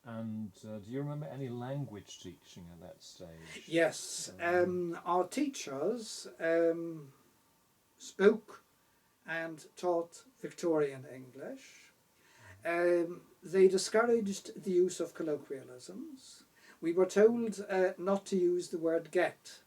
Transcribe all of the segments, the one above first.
And do you remember any language teaching at that stage? Yes, our teachers spoke and taught Victorian English. They discouraged the use of colloquialisms. We were told not to use the word get.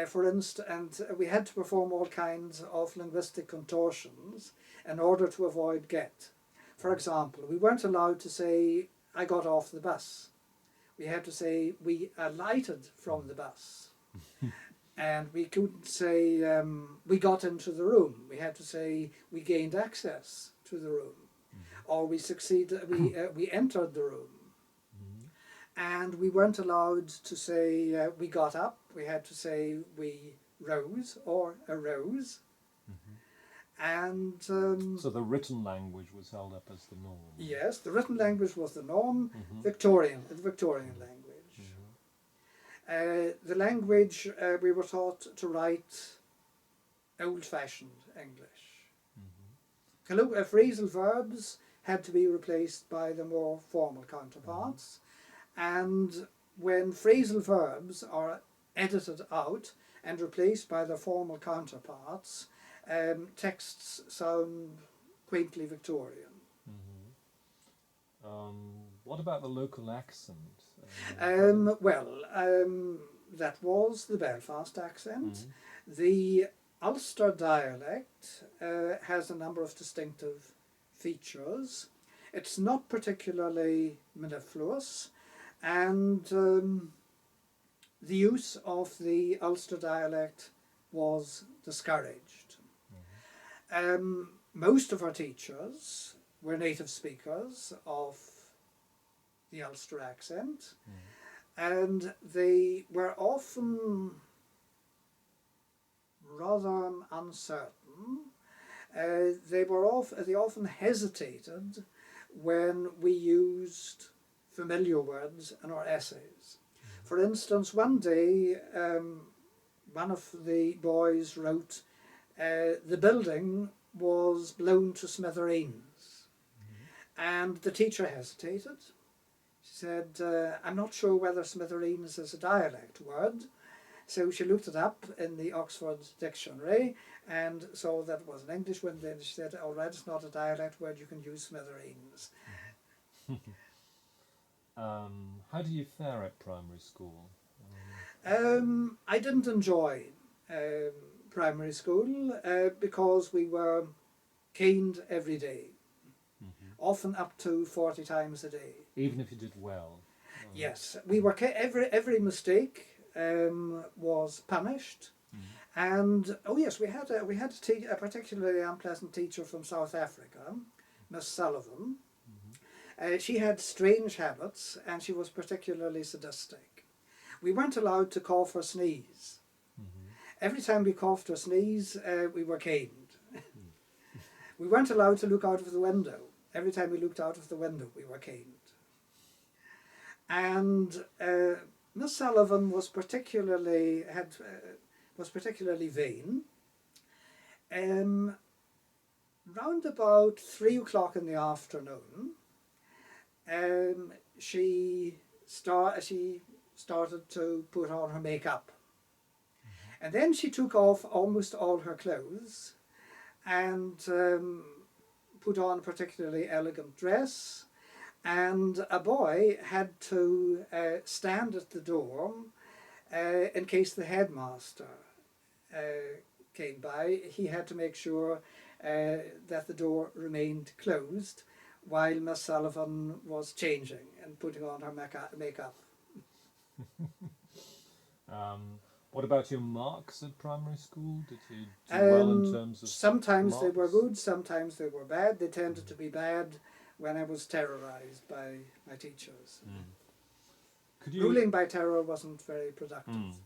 For instance, and we had to perform all kinds of linguistic contortions in order to avoid get. For example, we weren't allowed to say, I got off the bus. We had to say, we alighted from the bus. And we couldn't say, we got into the room. We had to say, we gained access to the room. Or we succeeded, we entered the room. And we weren't allowed to say, we got up. We had to say, we rose or arose. And so the written language was held up as the norm. Yes, the written language was the norm, the Victorian language. The language we were taught to write old-fashioned English. Phrasal verbs had to be replaced by the more formal counterparts, and when phrasal verbs are edited out and replaced by their formal counterparts, texts sound quaintly Victorian. What about the local accent? That was the Belfast accent. The Ulster dialect has a number of distinctive features. It's not particularly mellifluous, and the use of the Ulster dialect was discouraged. Most of our teachers were native speakers of the Ulster accent, and they were often rather uncertain. They often hesitated when we used familiar words in our essays. For instance, one day one of the boys wrote, the building was blown to smithereens. And the teacher hesitated. She said, I'm not sure whether smithereens is a dialect word. So she looked it up in the Oxford Dictionary and saw that it was an English one. Then she said, all right, it's not a dialect word, you can use smithereens. How do you fare at primary school? I didn't enjoy primary school because we were caned every day, often up to 40 times a day. Even if you did well? Yes, we were every mistake was punished. And oh yes, we had a particularly unpleasant teacher from South Africa, Miss Sullivan. She had strange habits, and she was particularly sadistic. We weren't allowed to cough or sneeze. Every time we coughed or sneezed, we were caned. We weren't allowed to look out of the window. Every time we looked out of the window, we were caned. And Miss Sullivan was particularly vain. Round about 3 o'clock in the afternoon, she started to put on her makeup. And then she took off almost all her clothes and put on a particularly elegant dress. And a boy had to stand at the door in case the headmaster came by. He had to make sure that the door remained closed while Miss Sullivan was changing and putting on her makeup. What about your marks at primary school? Did you do well in terms of sometimes marks? They were good, sometimes they were bad. They tended to be bad when I was terrorised by my teachers. Ruling by terror wasn't very productive.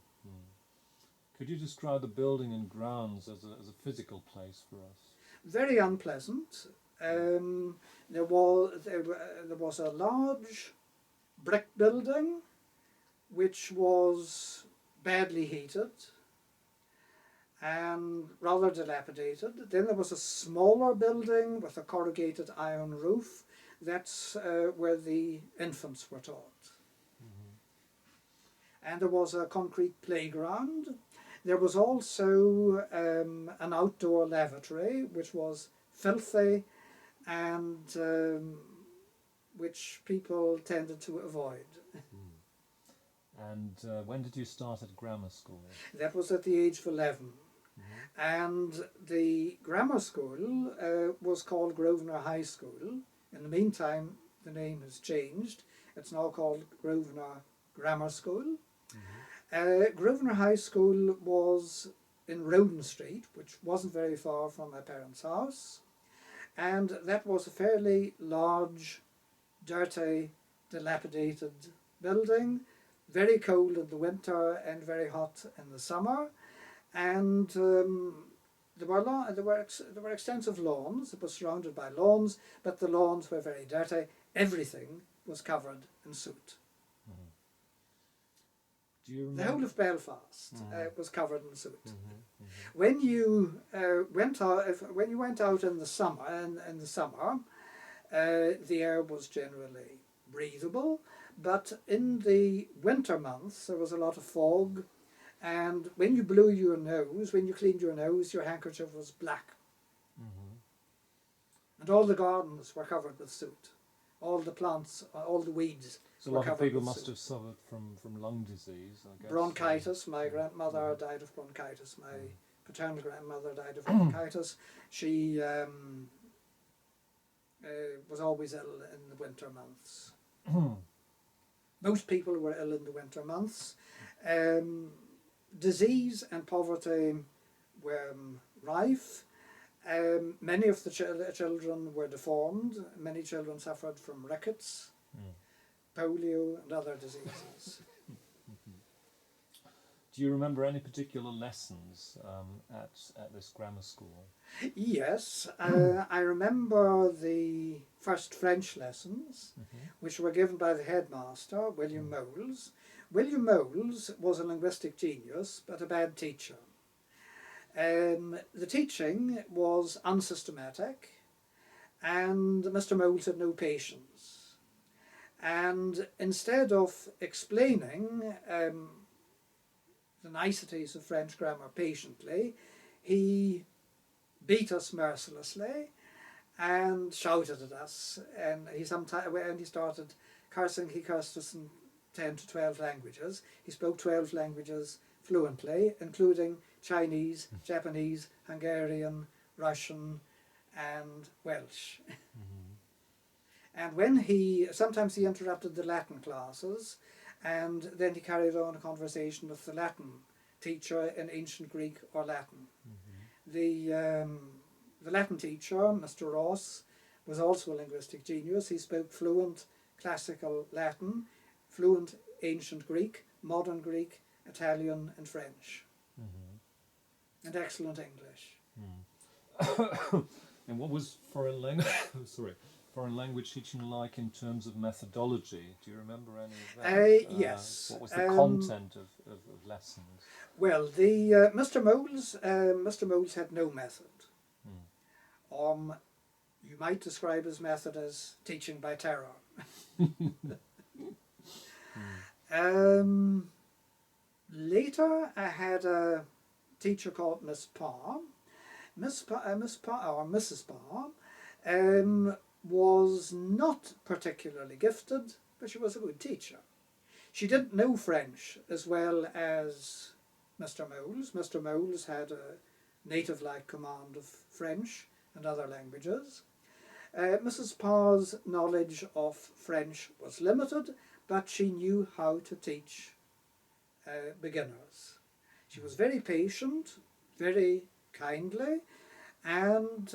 Could you describe the building and grounds as a physical place for us? Very unpleasant. There was a large brick building which was badly heated and rather dilapidated. Then there was a smaller building with a corrugated iron roof That's where the infants were taught. Mm-hmm. And there was a concrete playground. There was also an outdoor lavatory, which was filthy and which people tended to avoid. And when did you start at grammar school? That was at the age of 11. Mm-hmm. And the grammar school was called Grosvenor High School. In the meantime, the name has changed. It's now called Grosvenor Grammar School. Mm-hmm. Grosvenor High School was in Roden Street, which wasn't very far from my parents' house. And that was a fairly large, dirty, dilapidated building, very cold in the winter and very hot in the summer. And there were extensive lawns. It was surrounded by lawns, but the lawns were very dirty. Everything was covered in soot. Mm-hmm. Do you remember? The whole of Belfast was covered in soot. Mm-hmm. Mm-hmm. When you went out in the summer, the air was generally breathable, but in the winter months there was a lot of fog. And when you blew your nose, when you cleaned your nose, your handkerchief was black. Mm-hmm. And all the gardens were covered with soot. All the plants, all the weeds So a were lot of covered people with must soot. have suffered from lung disease, I guess. Bronchitis. My grandmother died of bronchitis. My paternal grandmother died of bronchitis. She was always ill in the winter months. Most people were ill in the winter months. Disease and poverty were rife. Many of the children were deformed. Many children suffered from rickets, polio and other diseases. Do you remember any particular lessons at this grammar school? Yes, I remember the first French lessons, which were given by the headmaster, William Moles. William Moles was a linguistic genius, but a bad teacher. The teaching was unsystematic, and Mr. Moles had no patience. And instead of explaining the niceties of French grammar patiently, he beat us mercilessly and shouted at us. And he started cursing. He cursed us in 10 to 12 languages. He spoke 12 languages fluently, including Chinese, Japanese, Hungarian, Russian, and Welsh. And when sometimes he interrupted the Latin classes, and then he carried on a conversation with the Latin teacher in ancient Greek or Latin. The Latin teacher, Mr. Ross, was also a linguistic genius. He spoke fluent classical Latin, fluent ancient Greek, modern Greek, Italian and French, and excellent English. And what was foreign language teaching like in terms of methodology? Do you remember any of that? Yes. What was the content of lessons? Well, Mr. Moles had no method. You might describe his method as teaching by terror. Later, I had a teacher called Miss Parr. Mrs. Parr was not particularly gifted, but she was a good teacher. She didn't know French as well as Mr. Moles. Mr. Moles had a native-like command of French and other languages. Mrs. Parr's knowledge of French was limited, but she knew how to teach beginners. She was very patient, very kindly, and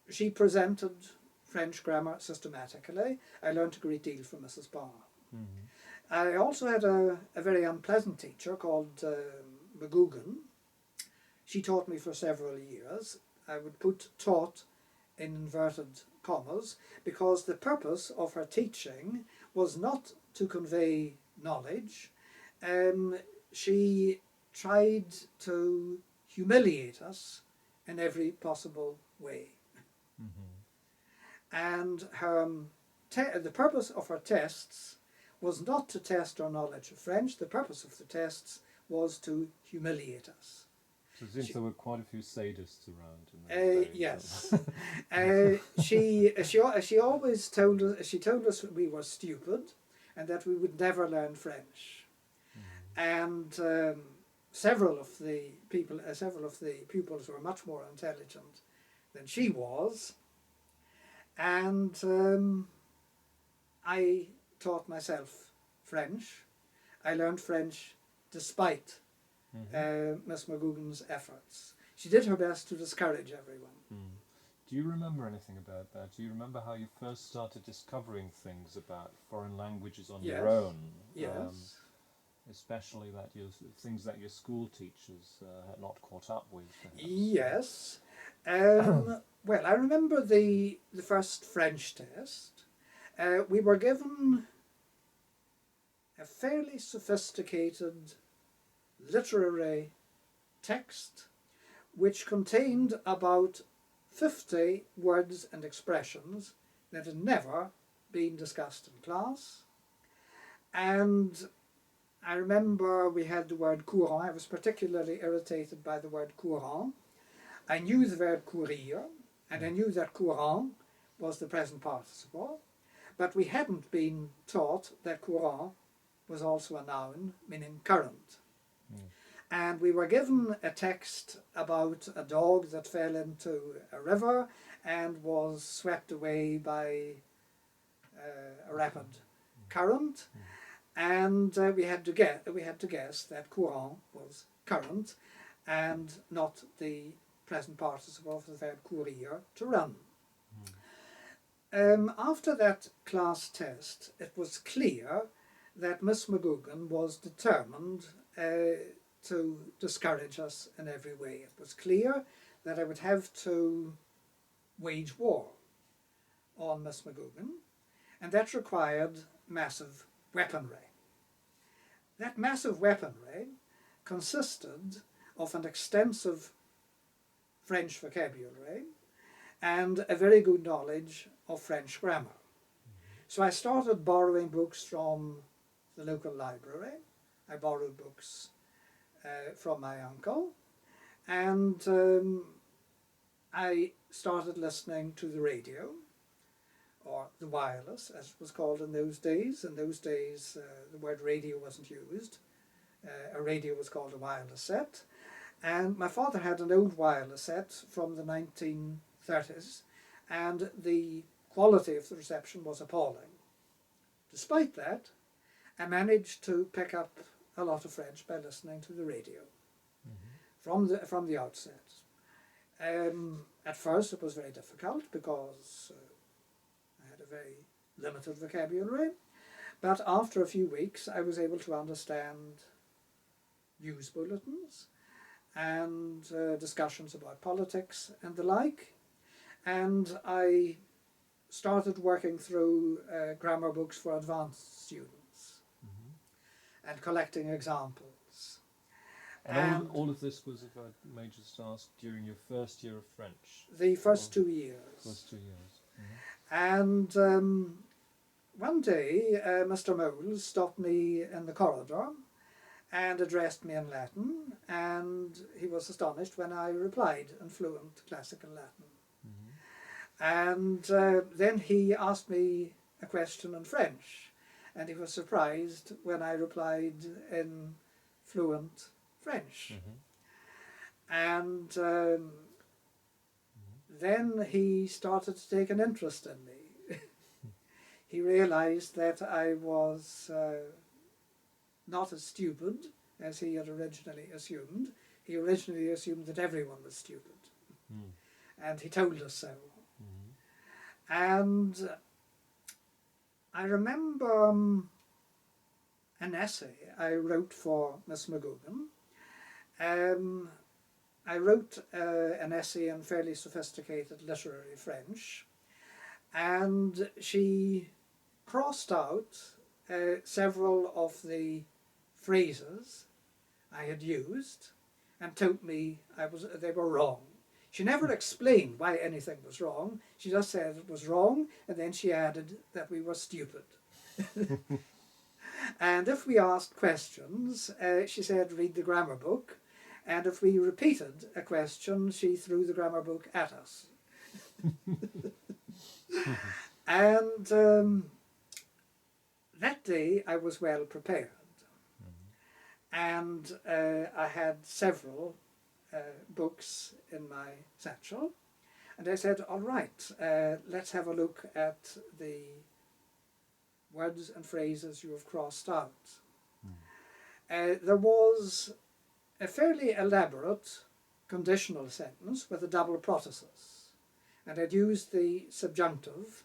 she presented French grammar systematically. I learnt a great deal from Mrs. Parr. I also had a very unpleasant teacher called McGugan. She taught me for several years. I would put taught in inverted commas because the purpose of her teaching was not to convey knowledge. She tried to humiliate us in every possible way. and the purpose of her tests was not to test our knowledge of French. The purpose of the tests was to humiliate us. So it seems there were quite a few sadists around in those days. Yes. She always told us that we were stupid and that we would never learn French. And several of the pupils were much more intelligent than she was. And I taught myself French. I learned French despite Miss McGugan's efforts. She did her best to discourage everyone. Do you remember anything about that? Do you remember how you first started discovering things about foreign languages on your own? Yes. Especially things that your school teachers had not caught up with. Perhaps. Yes. Well, I remember the first French test. We were given a fairly sophisticated literary text which contained about 50 words and expressions that had never been discussed in class. And I remember we had the word courant. I was particularly irritated by the word courant. I knew the verb courir, and I knew that courant was the present participle, but we hadn't been taught that courant was also a noun, meaning current. And we were given a text about a dog that fell into a river and was swept away by a rapid current. And we had to guess that courant was current and not the present participle of the verb courir, to run. After that class test, it was clear that Miss McGugan was determined to discourage us in every way. It was clear that I would have to wage war on Miss McGugan, and that required massive weaponry. That massive weaponry consisted of an extensive French vocabulary and a very good knowledge of French grammar. So I started borrowing books from the local library. I borrowed books from my uncle, and I started listening to the radio, or the wireless, as it was called in those days. In those days, the word radio wasn't used. A radio was called a wireless set. And my father had an old wireless set from the 1930s, and the quality of the reception was appalling. Despite that, I managed to pick up a lot of French by listening to the radio from the outset. At first it was very difficult because I had a very limited vocabulary, but after a few weeks I was able to understand news bulletins and discussions about politics and the like, and I started working through grammar books for advanced students and collecting examples. And all of this was, if I may just ask, during your first year of French? The first 2 years. First 2 years. And one day Mr. Moles stopped me in the corridor and addressed me in Latin, and he was astonished when I replied in fluent classical Latin. And then he asked me a question in French, and he was surprised when I replied in fluent French. And then he started to take an interest in me. He realized that I was not as stupid as he had originally assumed. He originally assumed that everyone was stupid. And he told us so. And I remember an essay I wrote for Miss McGugan. I wrote an essay in fairly sophisticated literary French, and she crossed out several of the phrases I had used and told me they were wrong. She never explained why anything was wrong. She just said it was wrong, and then she added that we were stupid. And if we asked questions, she said, read the grammar book. And if we repeated a question, she threw the grammar book at us. And that day I was well prepared. And I had several books in my satchel. And I said, all right, let's have a look at the words and phrases you have crossed out. There was a fairly elaborate conditional sentence with a double protasis. And I'd used the subjunctive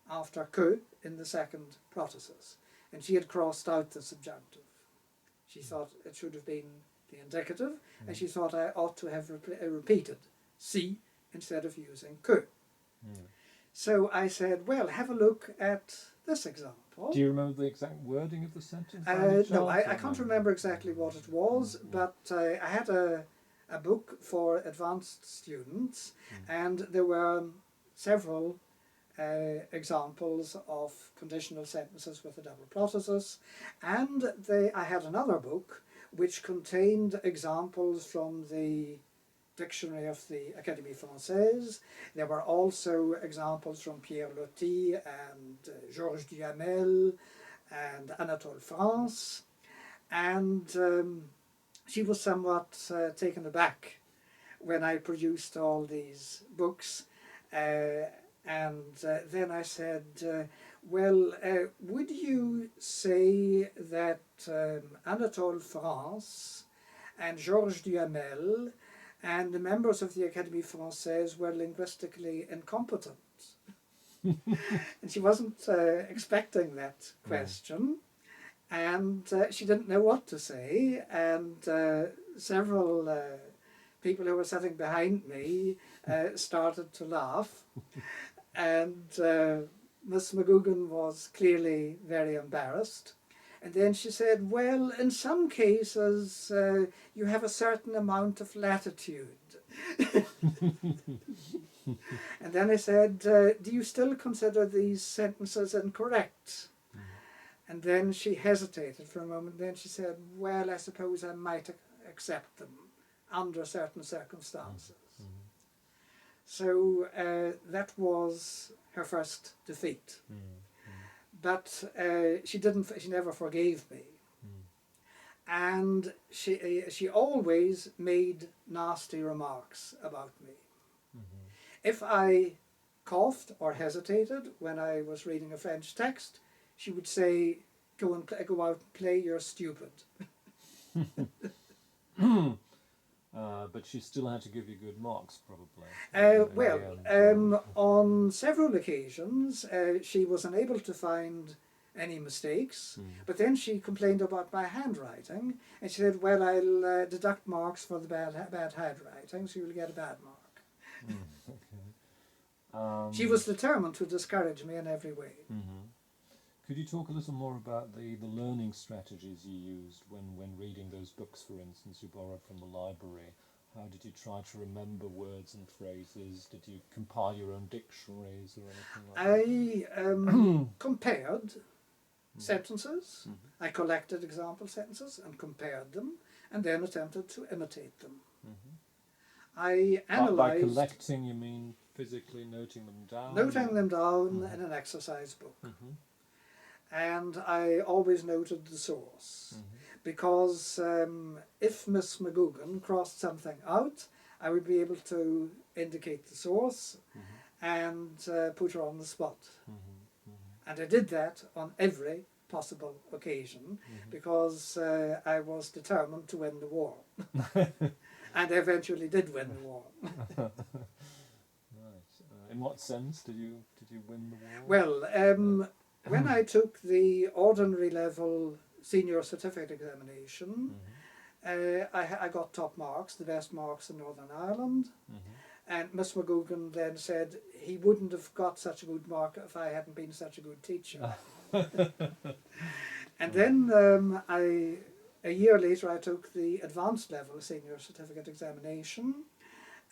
after que in the second protasis. And she had crossed out the subjunctive. She thought it should have been the indicative, and she thought I ought to have repeated si instead of using que. So I said, well, have a look at this example. Do you remember the exact wording of the sentence? No, I can't remember exactly what it was, but I had a book for advanced students, and there were several examples of conditional sentences with a double protasis, and I had another book which contained examples from the Dictionary of the Académie Française. There were also examples from Pierre Loti and Georges Duhamel and Anatole France, and she was somewhat taken aback when I produced all these books. And then I said, well, would you say that Anatole France and Georges Duhamel and the members of the Académie Française were linguistically incompetent? And she wasn't expecting that question, and she didn't know what to say, and several people who were sitting behind me started to laugh. And Miss McGugan was clearly very embarrassed. And then she said, well, in some cases you have a certain amount of latitude. And then I said, do you still consider these sentences incorrect? And then she hesitated for a moment. Then she said, well, I suppose I might accept them under certain circumstances. So that was her first defeat. But she never forgave me. And she always made nasty remarks about me. If I coughed or hesitated when I was reading a French text, she would say, go out and play, you're stupid. But she still had to give you good marks, probably. On several occasions, she was unable to find any mistakes, but then she complained about my handwriting, and she said, well, I'll deduct marks for the bad handwriting, so you'll get a bad mark. She was determined to discourage me in every way. Could you talk a little more about the learning strategies you used when reading those books, for instance, you borrowed from the library? How did you try to remember words and phrases? Did you compile your own dictionaries or anything like that? I compared sentences. I collected example sentences and compared them, and then attempted to imitate them. I analysed... By collecting, you mean physically noting them down? Noting them down in an exercise book. And I always noted the source, because if Miss McGugan crossed something out, I would be able to indicate the source and put her on the spot. And I did that on every possible occasion, because I was determined to win the war. And I eventually did win the war. In what sense did you win the war? Well, when I took the ordinary level senior certificate examination, I got top marks, the best marks in Northern Ireland. And Miss McGugan then said he wouldn't have got such a good mark if I hadn't been such a good teacher. And then a year later I took the advanced level senior certificate examination,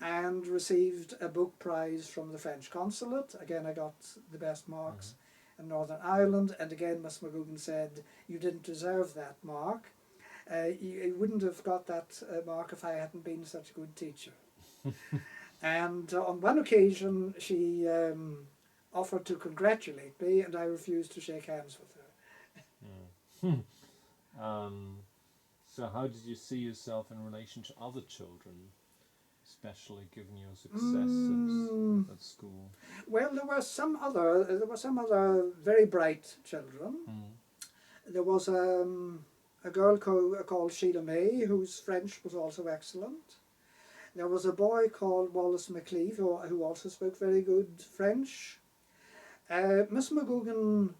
and received a book prize from the French consulate. Again, I got the best marks in Northern Ireland, and again Miss McGugan said, "You didn't deserve that mark. You wouldn't have got that mark if I hadn't been such a good teacher." And on one occasion she offered to congratulate me, and I refused to shake hands with her. So how did you see yourself in relation to other children, especially given your success at school? Well, there were some other very bright children. There was a girl called Sheila May, whose French was also excellent. There was a boy called Wallace McLeave, who also spoke very good French. Miss McGugan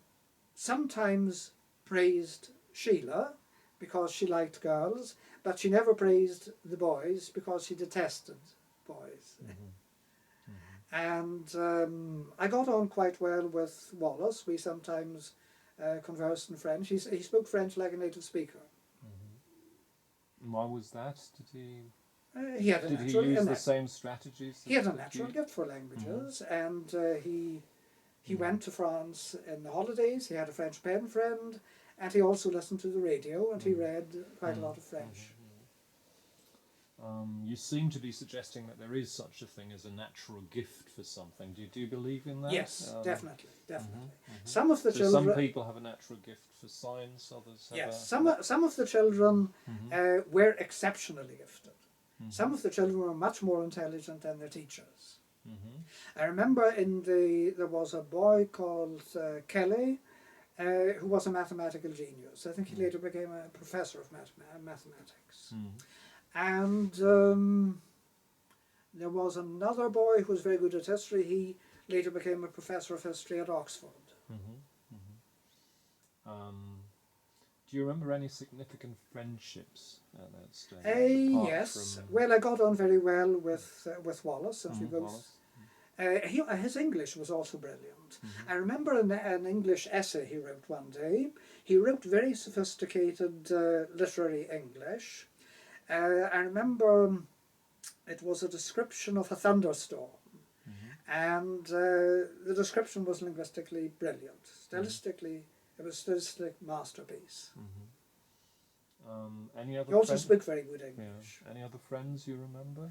sometimes praised Sheila because she liked girls, but she never praised the boys because she detested boys. And I got on quite well with Wallace. We sometimes conversed in French. He spoke French like a native speaker. Why was that? Did he? He had Did he use the same strategies? He had a natural gift for languages, and he went to France in the holidays. He had a French pen friend, and he also listened to the radio, and he read quite a lot of French. You seem to be suggesting that there is such a thing as a natural gift for something. Do you believe in that? Yes, definitely. Some of the children. Some people have a natural gift for science. Others have. Yes, some of the children were exceptionally gifted. Some of the children were much more intelligent than their teachers. I remember there was a boy called Kelly, who was a mathematical genius. I think he later became a professor of mathematics. And there was another boy who was very good at history. He later became a professor of history at Oxford. Do you remember any significant friendships at that stage? Yes. Well, I got on very well with Wallace, and we both. His English was also brilliant. I remember an English essay he wrote one day. He wrote very sophisticated literary English. I remember it was a description of a thunderstorm, and the description was linguistically brilliant. Stylistically, it was a stylistic masterpiece. Any other? He also spoke very good English. Yeah. Any other friends you remember?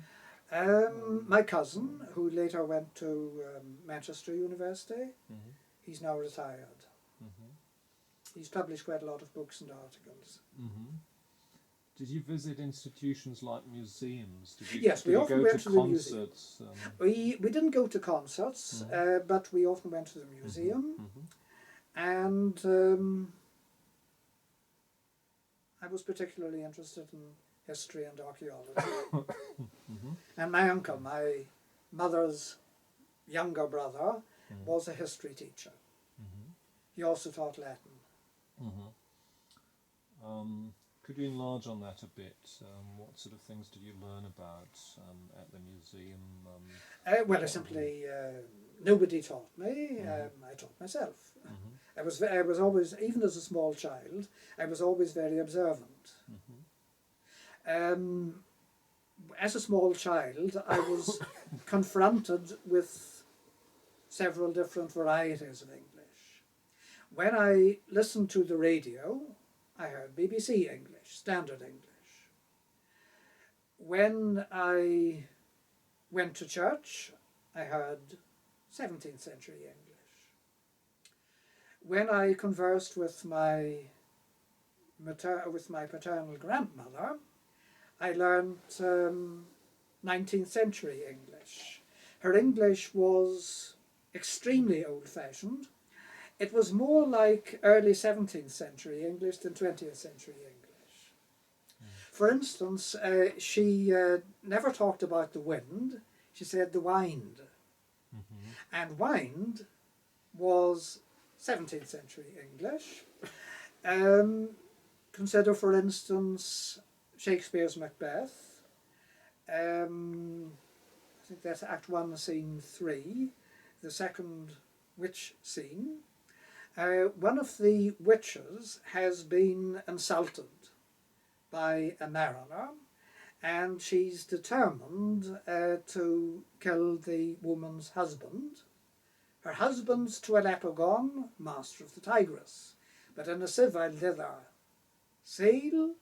My cousin, who later went to Manchester University, he's now retired. He's published quite a lot of books and articles. Did you visit institutions like museums? Yes, we often went to the museum. Concerts? We didn't go to concerts, but we often went to the museum. And I was particularly interested in history and archaeology. And my uncle, my mother's younger brother, was a history teacher. He also taught Latin. Could you enlarge on that a bit? What sort of things did you learn about at the museum? Well, I simply, nobody taught me. I taught myself. I was always, even as a small child, I was always very observant. As a small child, I was confronted with several different varieties of English. When I listened to the radio, I heard BBC English, standard English. When I went to church, I heard 17th century English. When I conversed with my paternal grandmother, I learned 19th century English. Her English was extremely old-fashioned. It was more like early 17th century English than 20th century English. For instance, she never talked about the wind. She said the wind. And wind was 17th century English. Consider, for instance, Shakespeare's Macbeth. I think that's Act 1, Scene 3, the second witch scene. One of the witches has been insulted by a mariner, and she's determined to kill the woman's husband. Her husband's to a leper gone, master of the Tigris, but in a sieve I'll dither sail,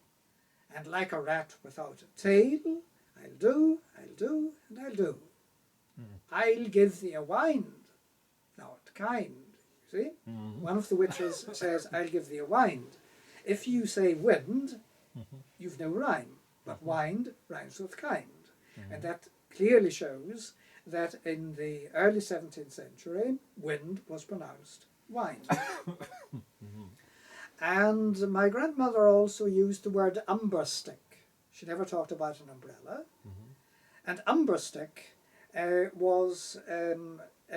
and like a rat without a tail, I'll do, and I'll do. I'll give thee a wind, thou art kind. You see? One of the witches says, I'll give thee a wind. If you say wind, you've no rhyme, but wind rhymes with kind. And that clearly shows that in the early 17th century, wind was pronounced wind. And my grandmother also used the word umberstick. She never talked about an umbrella. And umberstick was a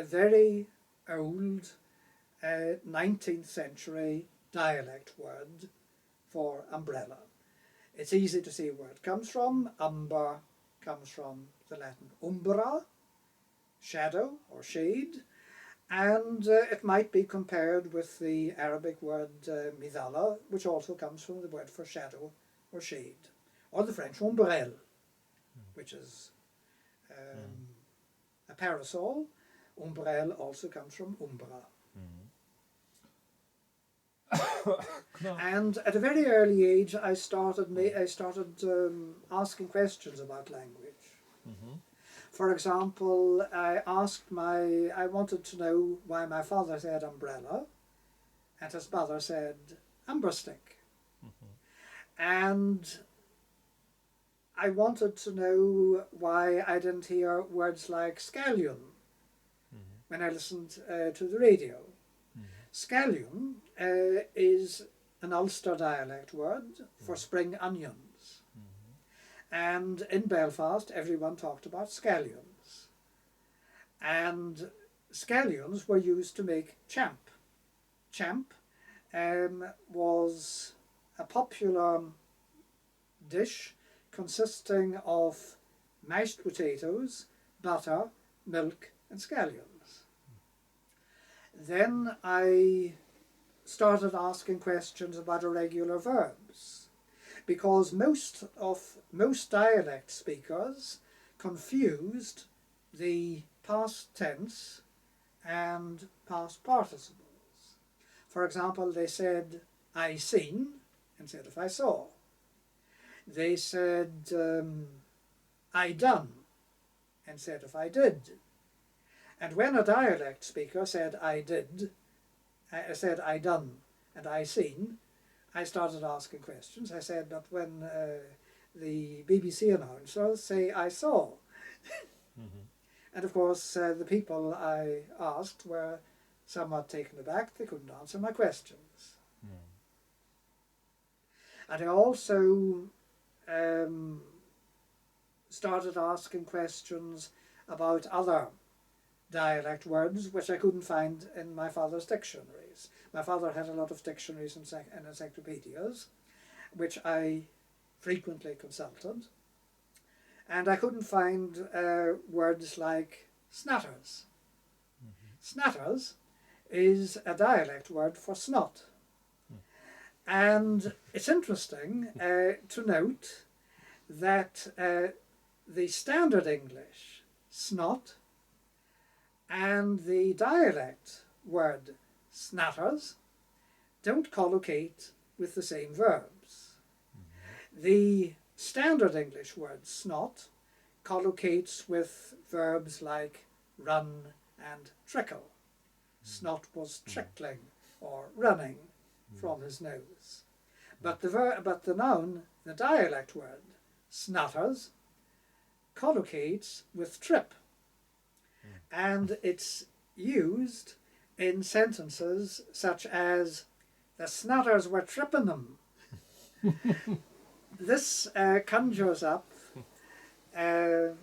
very old 19th century dialect word for umbrella. It's easy to see where it comes from. Umber comes from the Latin umbra, shadow or shade, and it might be compared with the Arabic word midala, which also comes from the word for shadow or shade, or the French ombrelle, which is a parasol. Ombrelle also comes from umbra. And at a very early age, I started asking questions about language. For example, I wanted to know why my father said umbrella, and his mother said umberstick. And I wanted to know why I didn't hear words like scallion when I listened to the radio. Scallion is an Ulster dialect word for spring onions. And in Belfast, everyone talked about scallions. And scallions were used to make champ. Champ was a popular dish consisting of mashed potatoes, butter, milk, and scallions. Then I started asking questions about irregular verbs, because most dialect speakers confused the past tense and past participles. For example, they said I seen instead of I saw. They said I done instead of I did. And when a dialect speaker said I did, said I done and I seen, I started asking questions. I said, but when the BBC announcers say I saw. And of course, the people I asked were somewhat taken aback. They couldn't answer my questions. And I also started asking questions about other dialect words which I couldn't find in my father's dictionaries. My father had a lot of dictionaries and encyclopedias, which I frequently consulted, and I couldn't find words like snatters. Snatters is a dialect word for snot. And it's interesting to note that the standard English, snot, and the dialect word snatters don't collocate with the same verbs. The standard English word snot collocates with verbs like run and trickle. Snot was trickling or running from his nose. But the noun, the dialect word snatters, collocates with trip. And it's used in sentences such as, the snatters were tripping them. This conjures up a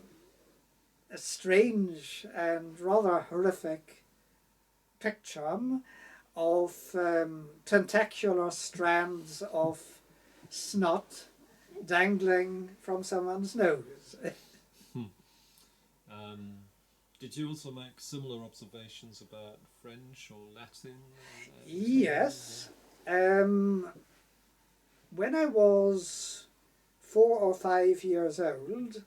strange and rather horrific picture of tentacular strands of snot dangling from someone's nose. Did you also make similar observations about French or Latin? Yes. When I was 4 or 5 years old,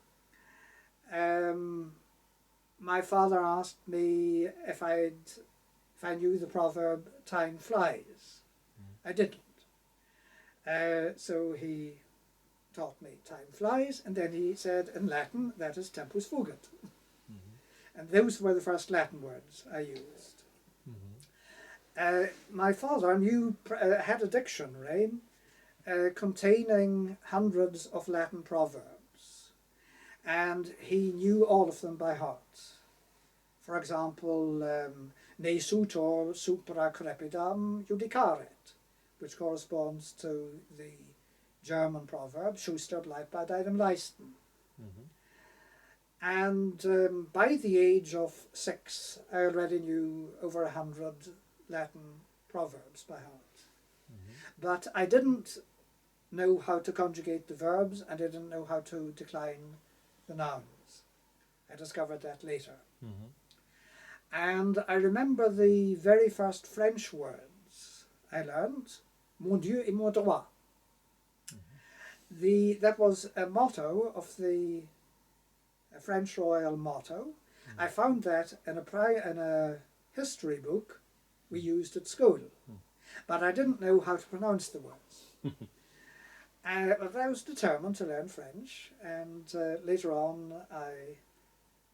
my father asked me if I knew the proverb "time flies." I didn't. So he taught me "time flies," and then he said in Latin that is "tempus fugit." And those were the first Latin words I used. My father had a dictionary containing hundreds of Latin proverbs, and he knew all of them by heart. For example, ne sutor supra crepidam judicaret, which corresponds to the German proverb "Schuster bleibt bei deinem Leisten." And by the age of 6, I already knew over 100 Latin proverbs by heart. But I didn't know how to conjugate the verbs, and I didn't know how to decline the nouns. I discovered that later. And I remember the very first French words I learned, "Mon Dieu et mon droit." That was a motto of the French royal motto. I found that in a history book we used at school, but I didn't know how to pronounce the words. But I was determined to learn French, and later on I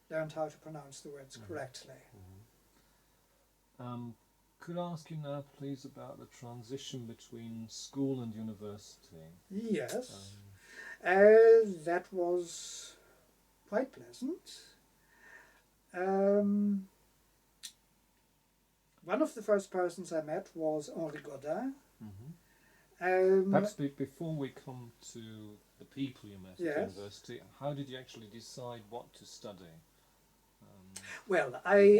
learned how to pronounce the words correctly. Could I ask you now, please, about the transition between school and university? Yes, that was quite pleasant. One of the first persons I met was Henri Godin. Perhaps before we come to the people you met at university, how did you actually decide what to study? Well,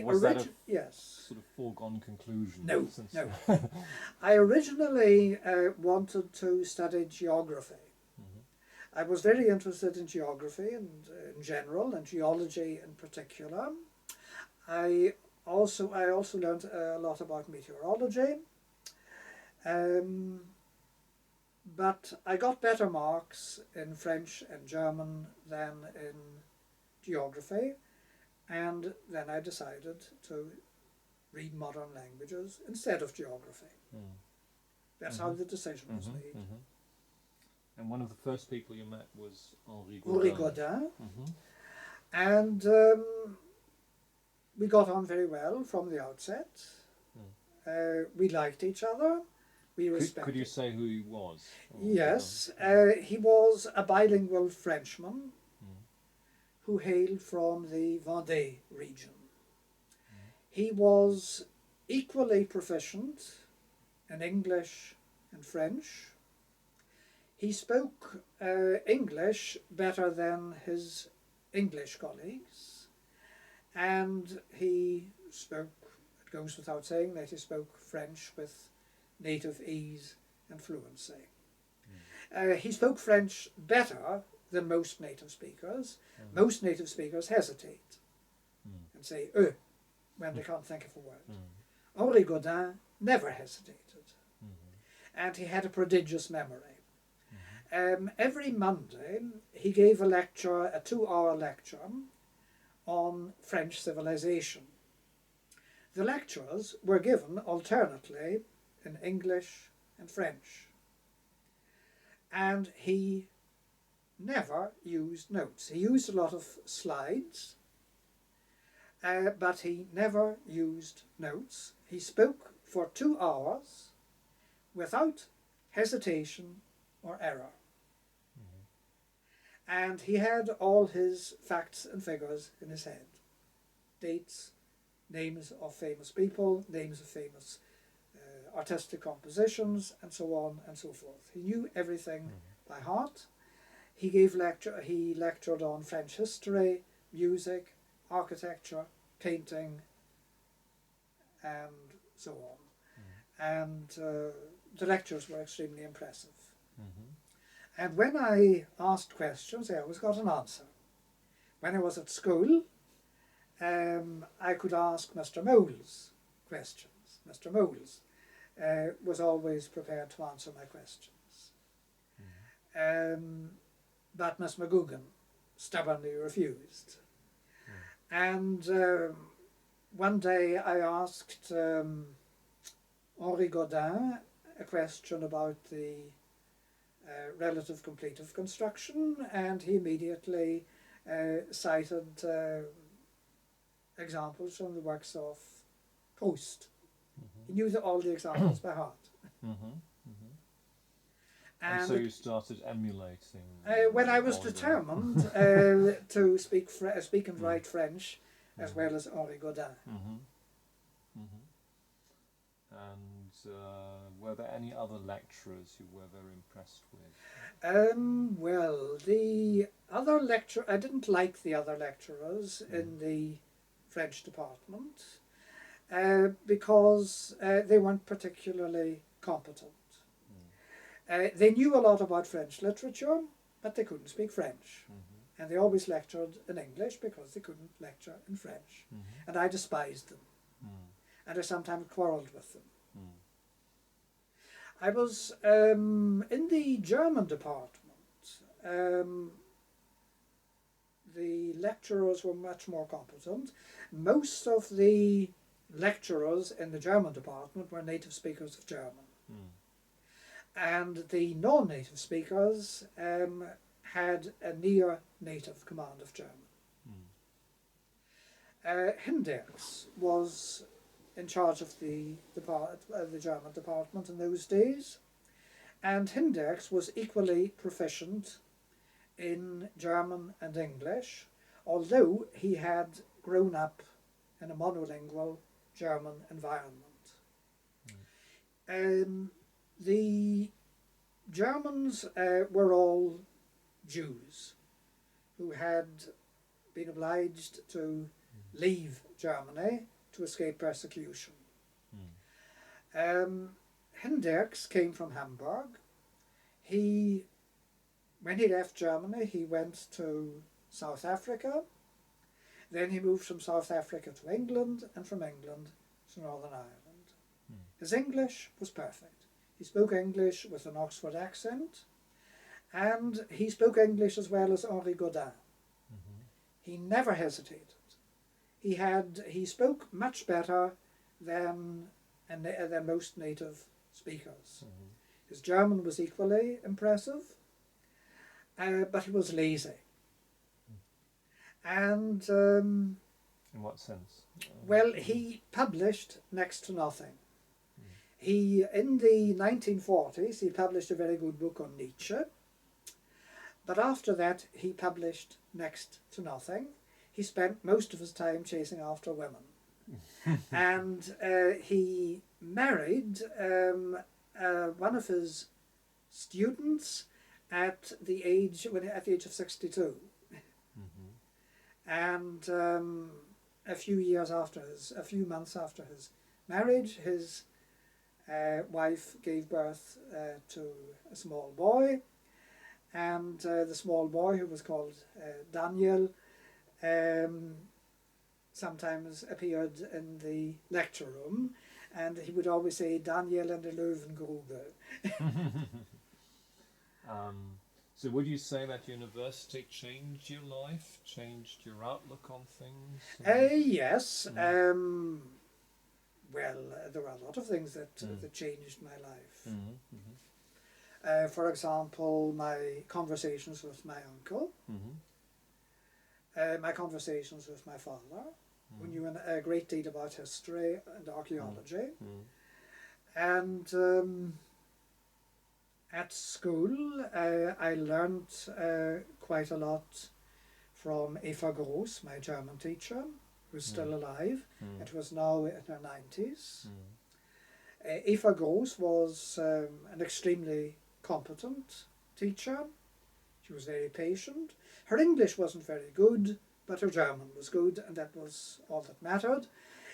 was that a sort of foregone conclusion? No. I originally wanted to study geography. I was very interested in geography and in general, and geology in particular. I also learned a lot about meteorology. But I got better marks in French and German than in geography, and then I decided to read modern languages instead of geography. That's how the decision was made. And one of the first people you met was Henri Godin. And we got on very well from the outset. We liked each other. We respected. Could you say who he was? Yes, he was a bilingual Frenchman who hailed from the Vendée region. He was equally proficient in English and French. He spoke English better than his English colleagues, and he spoke, it goes without saying that he spoke French with native ease and fluency. He spoke French better than most native speakers. Most native speakers hesitate and say when they can't think of a word. Henri Godin never hesitated, and he had a prodigious memory. Every Monday he gave a lecture, a 2-hour lecture on French civilization. The lectures were given alternately in English and French, and he never used notes. He used a lot of slides, but he never used notes. He spoke for 2 hours without hesitation or error. And he had all his facts and figures in his head. Dates, names of famous people, names of famous artistic compositions, and so on and so forth. He knew everything by heart. He lectured on French history, music, architecture, painting, and so on. And the lectures were extremely impressive. And when I asked questions, I always got an answer. When I was at school, I could ask Mr. Moles questions. Mr. Moles was always prepared to answer my questions. but Miss McGugan stubbornly refused. And one day I asked Henri Godin a question about the relative completive construction, and he immediately cited examples from the works of Proust. He knew all the examples by heart. And so you started emulating. When I was all the- determined to speak and write French as well as Henri Godin. And were there any other lecturers you were very impressed with? Well, the other I didn't like the other lecturers in the French department because they weren't particularly competent. They knew a lot about French literature, but they couldn't speak French. And they always lectured in English because they couldn't lecture in French. And I despised them. And I sometimes quarrelled with them. I was in the German department. The lecturers were much more competent. Most of the lecturers in the German department were native speakers of German. And the non-native speakers had a near-native command of German. Hinderks was in charge of the German department in those days, and Hinderks was equally proficient in German and English, although he had grown up in a monolingual German environment. The Germans were all Jews who had been obliged to leave Germany to escape persecution. Hinderks came from Hamburg. When he left Germany, he went to South Africa. Then he moved from South Africa to England, and from England to Northern Ireland. His English was perfect. He spoke English with an Oxford accent, and he spoke English as well as Henri Godin. He never hesitated. He spoke much better than most native speakers. His German was equally impressive, but he was lazy. And in what sense? Well, he published next to nothing. In the 1940s, he published a very good book on Nietzsche, but after that he published next to nothing. He spent most of his time chasing after women. And he married one of his students at the age of 62. And a few months after his marriage, his wife gave birth to a small boy, and the small boy, who was called Daniel, sometimes appeared in the lecture room, and he would always say, Daniel and the Löwengrube. So would you say that university changed your life, changed your outlook on things? Yes. Well, there were a lot of things that changed my life. For example, my conversations with my uncle, my conversations with my father, who knew a great deal about history and archaeology. And at school, I learnt quite a lot from Eva Gross, my German teacher, who's still alive. It was now in her 90s. Eva Gross was an extremely competent teacher. She was very patient. Her English wasn't very good, but her German was good, and that was all that mattered.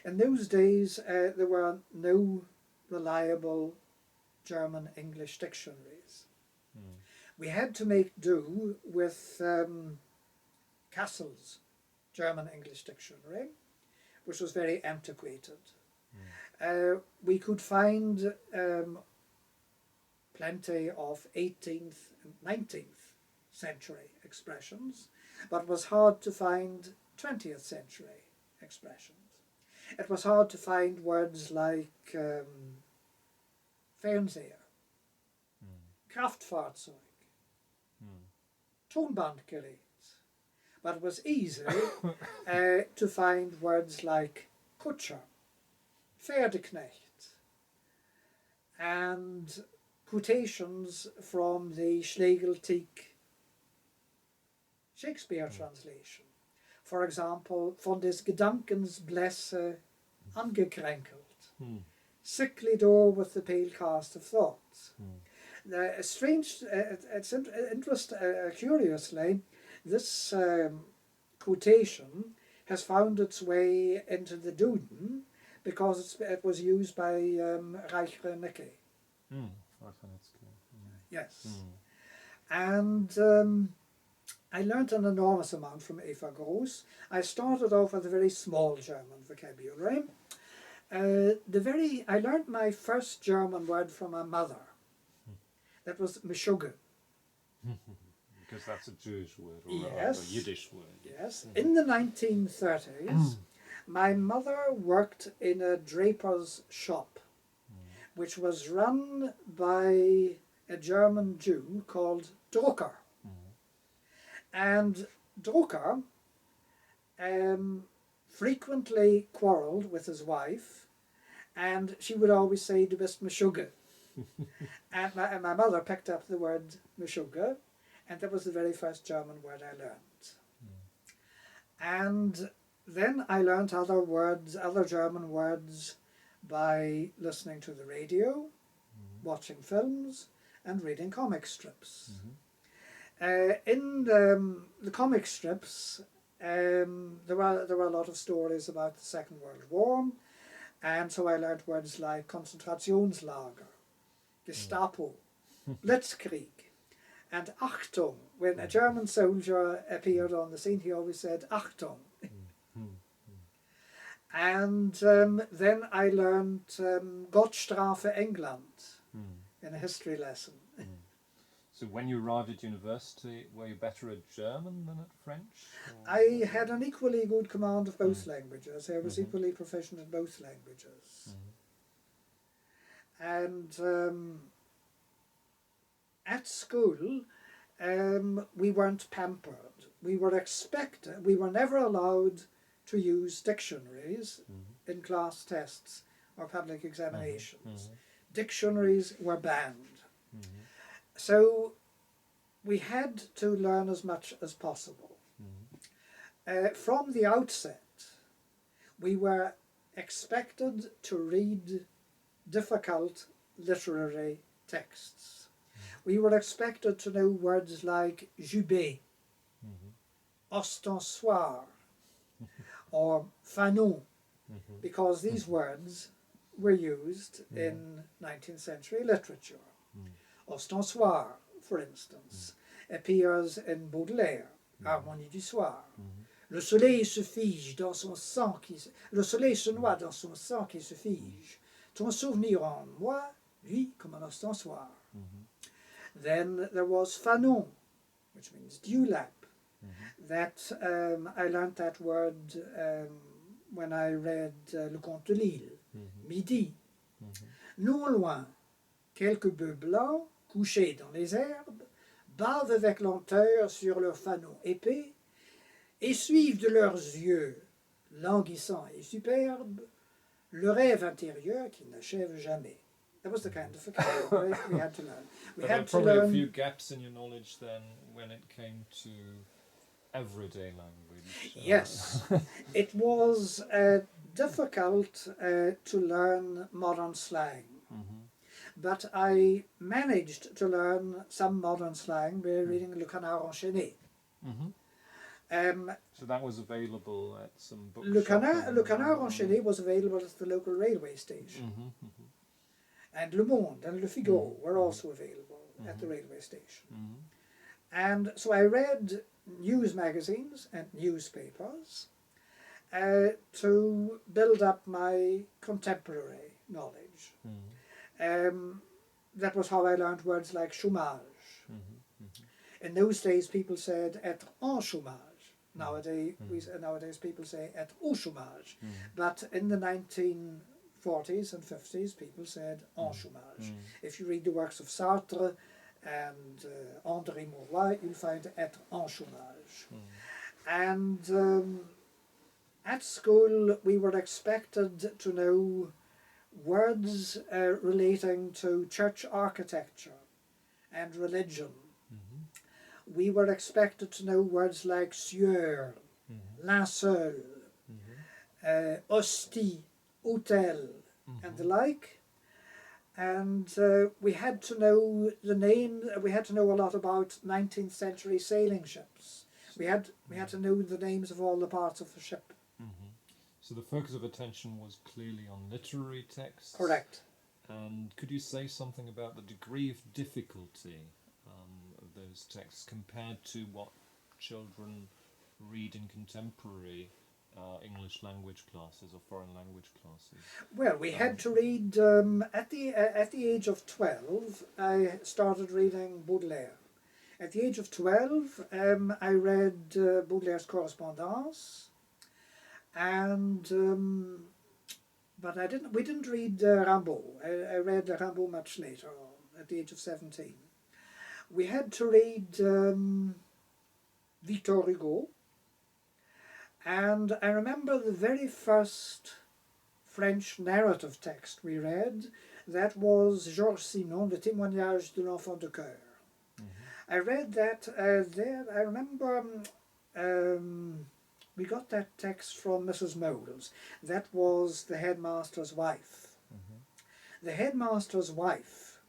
In those days, there were no reliable German-English dictionaries. We had to make do with Cassell's German-English dictionary, which was very antiquated. We could find plenty of 18th and 19th century expressions, but it was hard to find 20th century expressions. It was hard to find words like Fernseher, Kraftfahrzeug, Tonbandgerät, but it was easy to find words like Kutscher, Pferdeknecht, and quotations from the Schlegeltick Shakespeare translation. For example, von des Gedankens Blässe angekränkelt, sickly door with the pale cast of thoughts. Curiously, this quotation has found its way into the Duden because it was used by Reichre Nicke. I find that's cool. Yes. And I learnt an enormous amount from Eva Gross. I started off with a very small German vocabulary. I learnt my first German word from my mother. That was Meshuggah. Because that's a Jewish word or Yes. a Yiddish word. Yes. In the 1930s, my mother worked in a draper's shop, which was run by a German Jew called Drucker. And Drucker frequently quarrelled with his wife, and she would always say, "Du bist Meshuggah." and my mother picked up the word Meshuggah, and that was the very first German word I learned. And then I learnt other German words, by listening to the radio, watching films, and reading comic strips. In the comic strips, there were a lot of stories about the Second World War, and so I learned words like Konzentrationslager, Gestapo, Blitzkrieg, and Achtung. When a German soldier appeared on the scene, he always said Achtung. And then I learned Gott strafe England in a history lesson. So when you arrived at university, were you better at German than at French? Or? I had an equally good command of both languages. I was equally proficient in both languages. And at school, we weren't pampered. We were never allowed to use dictionaries in class tests or public examinations. Dictionaries were banned. So we had to learn as much as possible. From the outset, we were expected to read difficult literary texts. We were expected to know words like jubé, ostensoir, or fanon, because these words were used in 19th century literature. Ostensoir, for instance, appears in Baudelaire, Harmonie du soir. Le soleil se fige dans son sang le soleil se noie dans son sang qui se fige. Ton souvenir en moi, lui, comme un ostensoir. Then there was fanon, which means dewlap. That I learnt that word when I read Le Comte de Lille, Midi. Non loin, quelques bœufs blancs, couchés dans les herbes, bavent avec lenteur sur leurs fanons épais et suivent de leurs yeux, languissants et superbes, le rêve intérieur qui n'achève jamais. That was the kind of vocabulary we had to learn. There were probably a few gaps in your knowledge then when it came to everyday language. Yes, it was difficult to learn modern slang. But I managed to learn some modern slang by reading Le Canard enchaîné. So that was available at some bookshops? Le Canard enchaîné was available at the local railway station. And Le Monde and Le Figaro were also available at the railway station. And so I read news magazines and newspapers to build up my contemporary knowledge. That was how I learned words like chômage. In those days, people said être en chômage. Nowadays people say être au chômage. But in the 1940s and 50s, people said en chômage. If you read the works of Sartre and André Mauroy, you'll find être en chômage. And at school, we were expected to know words relating to church architecture and religion. We were expected to know words like sieur, linceul, hostie, hôtel, and the like. And we had to know we had to know a lot about 19th century sailing ships. We had to know the names of all the parts of the ship. So the focus of attention was clearly on literary texts. Correct. And could you say something about the degree of difficulty of those texts compared to what children read in contemporary English language classes or foreign language classes? Well, we had to read at the age of 12. I started reading Baudelaire. At the age of 12, I read Baudelaire's Correspondance. And but we didn't read Rimbaud. I read Rimbaud much later on, at the age of 17. We had to read Victor Hugo, and I remember the very first French narrative text we read. That was Georges Simenon, Le Témoignage de l'Enfant de Cœur. I read that there. I remember. We got that text from Mrs. Moles. That was the headmaster's wife. The headmaster's wife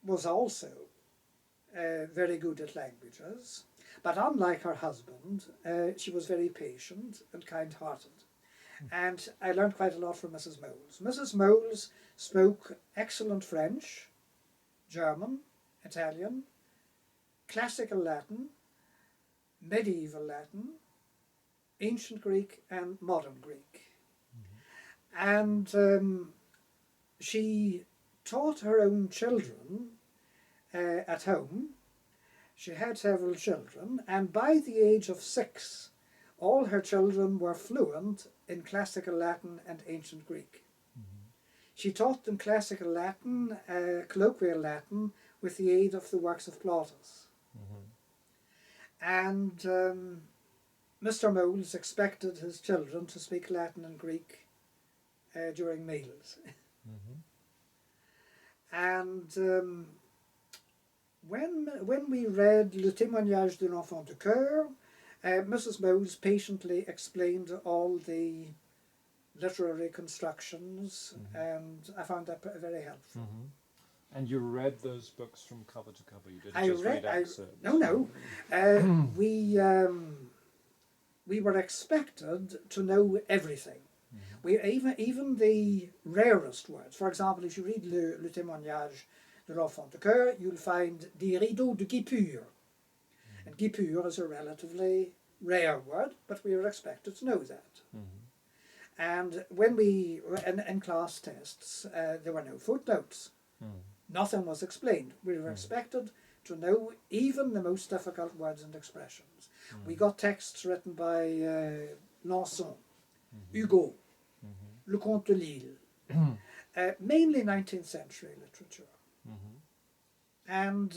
was also very good at languages, but unlike her husband, she was very patient and kind-hearted. And I learned quite a lot from Mrs. Moles. Mrs. Moles spoke excellent French, German, Italian, classical Latin, medieval Latin, ancient Greek, and modern Greek. And she taught her own children at home. She had several children, and by the age of 6, all her children were fluent in classical Latin and ancient Greek. She taught them classical Latin, colloquial Latin, with the aid of the works of Plautus. And Mr. Moles expected his children to speak Latin and Greek during meals. And when we read Le Témoignage de l'Enfant de Cœur, Mrs. Moles patiently explained all the literary constructions, and I found that very helpful. And you read those books from cover to cover? You didn't just read excerpts? No. We were expected to know everything. We even the rarest words. For example, if you read Le Témoignage de l'Enfant de Cœur, you'll find des rideaux de guipure. And guipure is a relatively rare word, but we were expected to know that. And when we were in class tests, there were no footnotes. Nothing was explained. We were expected to know even the most difficult words and expressions. We got texts written by Lanson, Hugo, Le Comte de Lille, mainly 19th century literature. And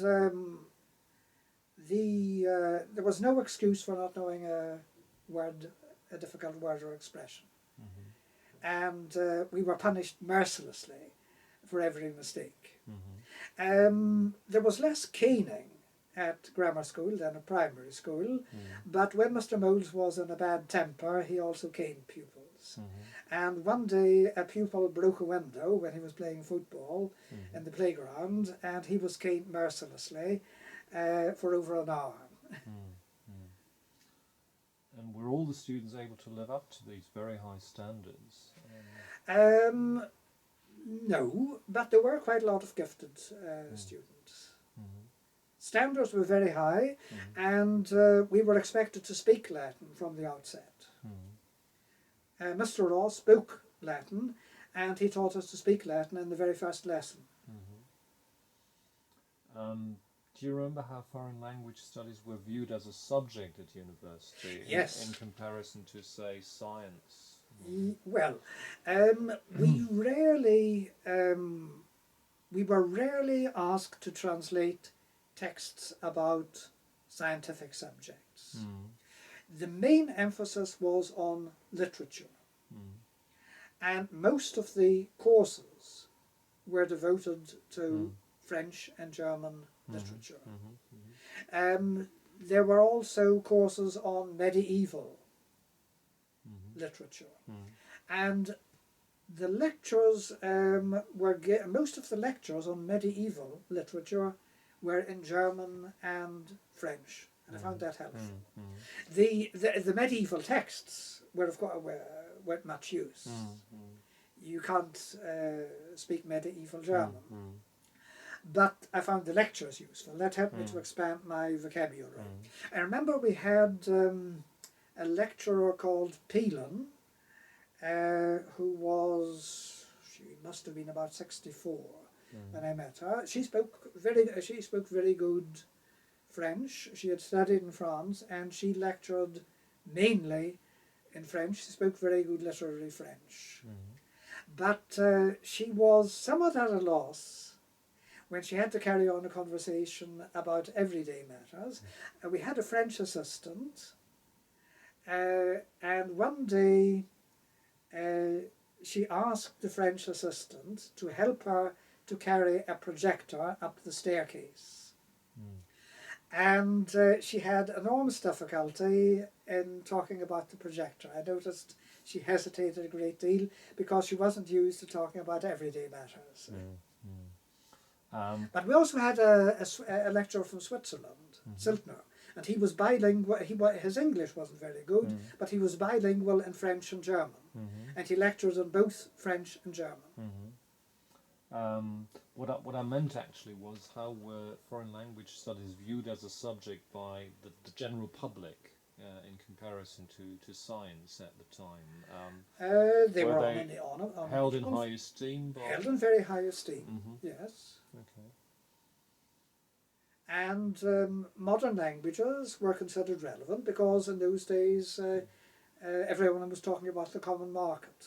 there was no excuse for not knowing a difficult word or expression. And we were punished mercilessly for every mistake. There was less caning at grammar school than at primary school, but when Mr. Moles was in a bad temper, he also caned pupils. And one day a pupil broke a window when he was playing football in the playground, and he was caned mercilessly for over an hour. And were all the students able to live up to these very high standards? No, but there were quite a lot of gifted students. Standards were very high, and we were expected to speak Latin from the outset. Mr. Ross spoke Latin, and he taught us to speak Latin in the very first lesson. Do Do you remember how foreign language studies were viewed as a subject at university Yes. in comparison to, say, science? Well, we were rarely asked to translate texts about scientific subjects. The main emphasis was on literature, and most of the courses were devoted to French and German literature. There were also courses on medieval literature, and the lectures most of the lectures on medieval literature were in German and French, and I found that helpful. The medieval texts were, of course, weren't much use. You can't speak medieval German, but I found the lectures useful. That helped me to expand my vocabulary. I remember we had a lecturer called Peelan, who she must have been about 64 when I met her. She spoke very good French. She had studied in France, and she lectured mainly in French. She spoke very good literary French. But she was somewhat at a loss when she had to carry on a conversation about everyday matters. We had a French assistant, and one day she asked the French assistant to help her to carry a projector up the staircase. And she had enormous difficulty in talking about the projector. I noticed she hesitated a great deal because she wasn't used to talking about everyday matters. But we also had a lecturer from Switzerland, Siltner, and he was bilingual. His English wasn't very good, but he was bilingual in French and German, and he lectured in both French and German. What I meant actually was, how were foreign language studies viewed as a subject by the general public in comparison to science at the time? They were held in high esteem? Held in very high esteem, yes. Okay. And modern languages were considered relevant because in those days everyone was talking about the common market.